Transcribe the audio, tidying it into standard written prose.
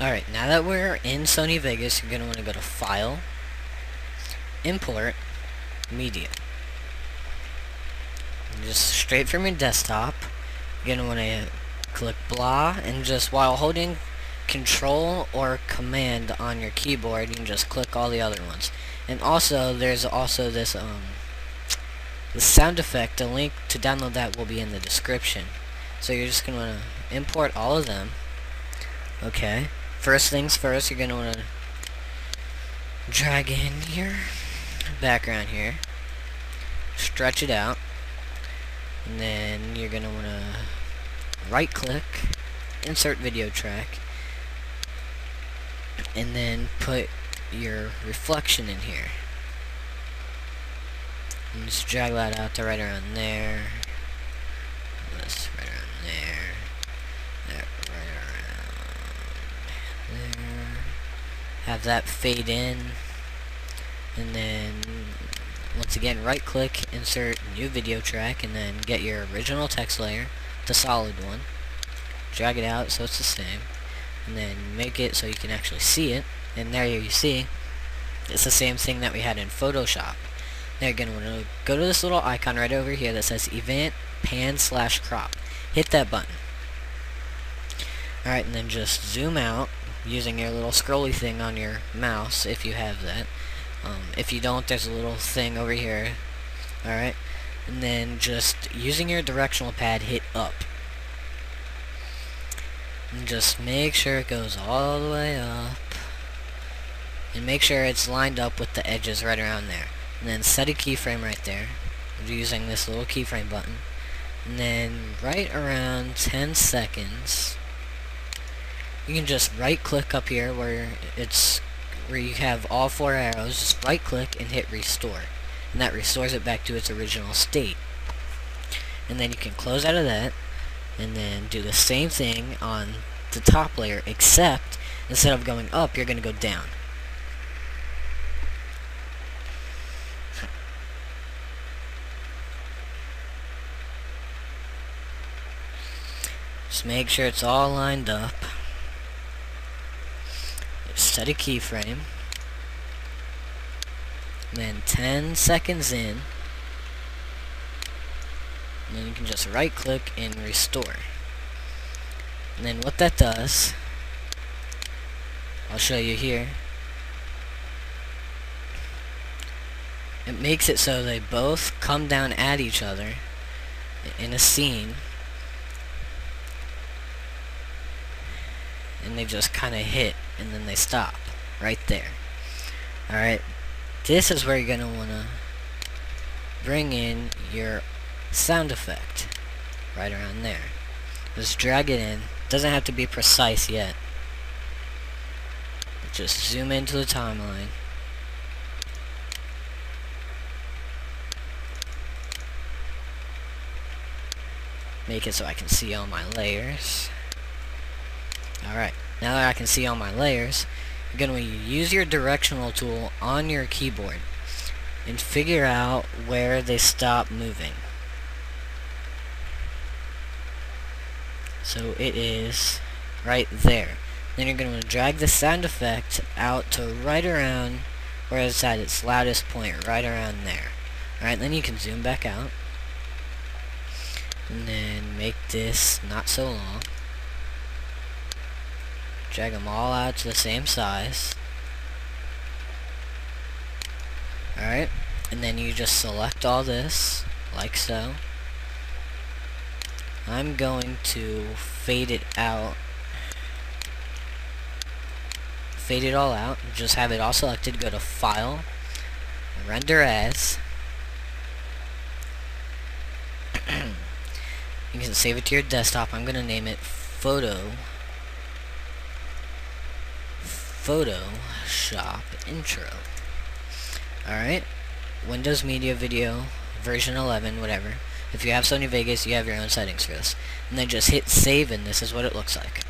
Alright, now that we're in Sony Vegas, you're going to want to go to File, Import, Media. And just straight from your desktop, you're going to want to click blah, and just while holding Control or Command on your keyboard, you can just click all the other ones. And also, there's also this sound effect. The link to download that will be in the description. So you're just going to want to import all of them. Okay. First things first, you're going to want to drag in your background here, stretch it out, and then you're going to want to right click, insert video track, and then put your reflection in here. And just drag that out to right around there. This right around there. That right around there. Have that fade in. And then once again right click, insert new video track, and then get your original text layer, the solid one. Drag it out so it's the same. And then make it so you can actually see it. And there you see it's the same thing that we had in Photoshop. Now you're going to want to go to this little icon right over here that says Event Pan/Crop. Hit that button. Alright, and then just zoom out using your little scrolly thing on your mouse if you have that. If you don't, there's a little thing over here. Alright, and then just using your directional pad, hit up. And just make sure it goes all the way up. And make sure it's lined up with the edges right around there. And then set a keyframe right there using this little keyframe button. And then right around 10 seconds, you can just right click up here where you have all 4 arrows. Just right click and hit restore. And that restores it back to its original state. And then you can close out of that and then do the same thing on the top layer, except instead of going up, you're going to go down. Just make sure it's all lined up. Set a keyframe. Then 10 seconds in, and then you can just right click and restore. And then what that does, I'll show you here. It makes it so they both come down at each other in a scene, and they just kind of hit, and then they stop right there. Alright, this is where you're going to want to bring in your sound effect right around there. Just drag it in. Doesn't have to be precise yet, but just zoom into the timeline. Make it so I can see all my layers. Alright, now that I can see all my layers, you're going to use your directional tool on your keyboard and figure out where they stop moving. So it is right there. Then you're going to drag the sound effect out to right around where it's at its loudest point, right around there. Alright, then you can zoom back out and then make this not so long. Drag them all out to the same size. Alright, and then you just select all this, like so. I'm going to fade it out. Fade it all out. Just have it all selected. Go to File, Render As. You can save it to your desktop. I'm going to name it Photoshop Intro. Alright, Windows Media Video version 11, whatever. If you have Sony Vegas, you have your own settings for this. And then just hit save, and this is what it looks like.